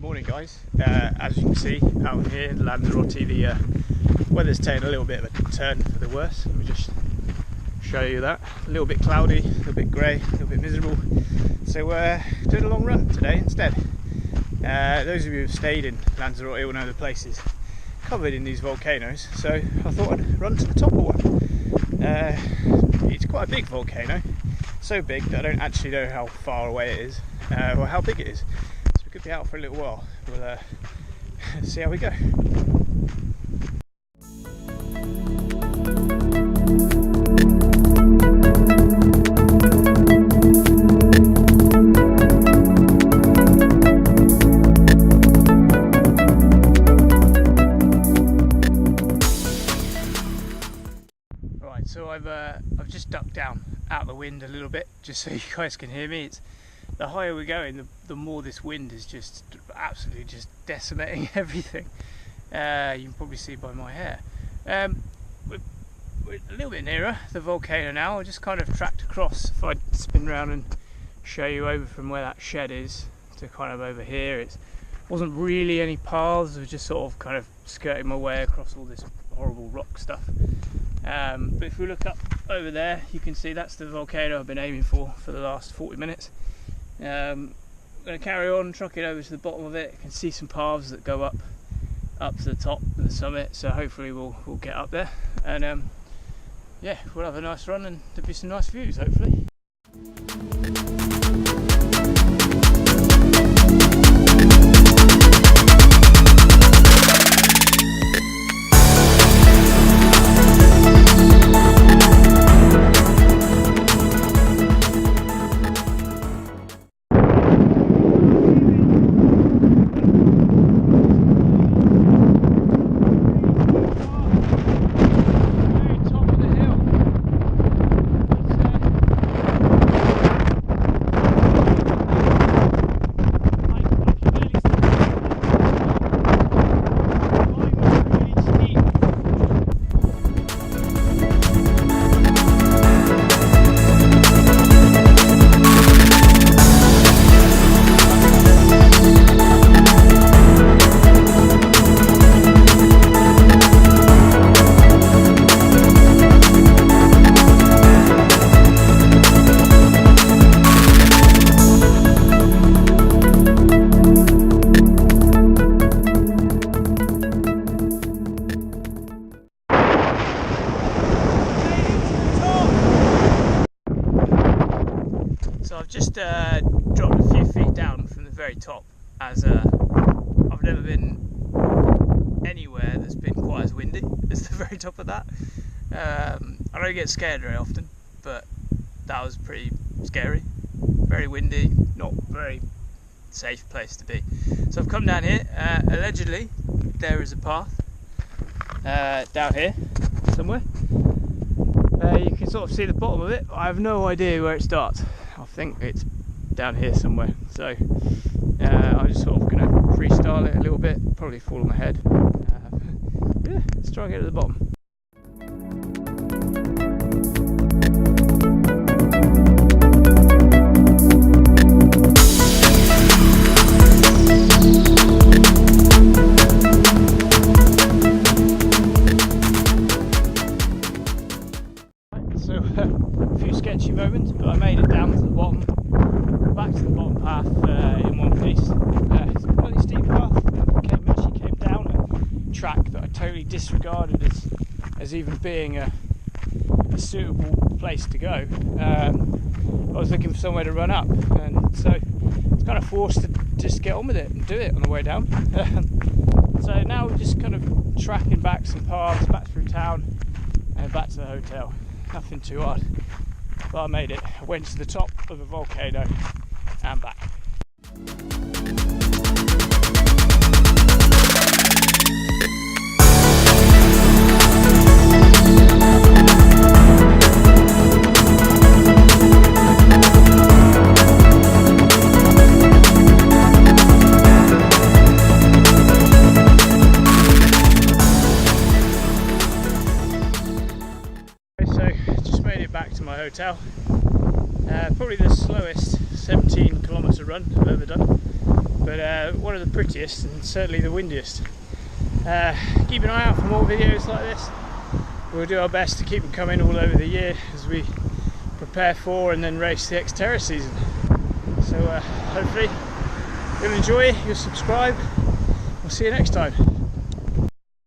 Good morning guys. As you can see out here in Lanzarote, the weather's taken a little bit of a turn for the worse. Let me just show you that. A little bit cloudy, a little bit grey, a little bit miserable. So we're doing a long run today instead. Those of you who have stayed in Lanzarote will know the place is covered in these volcanoes, so I thought I'd run to the top of one. It's quite a big volcano, so big that I don't actually know how far away it is, or how big it is. So we could be out for a little while. We'll see how we go. So I've just ducked down out the wind a little bit just so you guys can hear me. It's the higher we're going, the more this wind is just absolutely just decimating everything. You can probably see by my hair. We're a little bit nearer the volcano now. I just kind of tracked across. If I spin around and show you over from where that shed is to kind of over here, it wasn't really any paths. I was just sort of kind of skirting my way across all this horrible rock stuff. But if we look up over there, you can see that's the volcano I've been aiming for the last 40 minutes. I'm going to carry on, trucking over to the bottom of it. You can see some paths that go up to the top of the summit, so hopefully we'll get up there, and yeah, we'll have a nice run and there'll be some nice views hopefully. So I've just dropped a few feet down from the very top, as I've never been anywhere that's been quite as windy as the very top of that. I don't get scared very often, but that was pretty scary. Very windy, not very safe place to be. So I've come down here. Allegedly there is a path down here somewhere. You can sort of see the bottom of it. I have no idea where it starts. I think it's down here somewhere, so I'm just sort of going to freestyle it a little bit, probably fall on my head. Yeah, let's try and get to the bottom. So a few sketchy moments, but I made it down to the bottom, back to the bottom path in one piece. It's a bloody steep path. Actually came down a track that I totally disregarded as even being a suitable place to go. I was looking for somewhere to run up, and so I was kind of forced to just get on with it and do it on the way down. So now we're just kind of tracking back some paths back through town and back to the hotel. Nothing too hard, but I made it. I went to the top of the volcano and back. Back to my hotel. Probably the slowest 17-kilometre run I've ever done. but one of the prettiest and certainly the windiest. Keep an eye out for more videos like this. We'll do our best to keep them coming all over the year as we prepare for and then race the Xterra season. So hopefully you'll enjoy, you'll subscribe. We'll see you next time.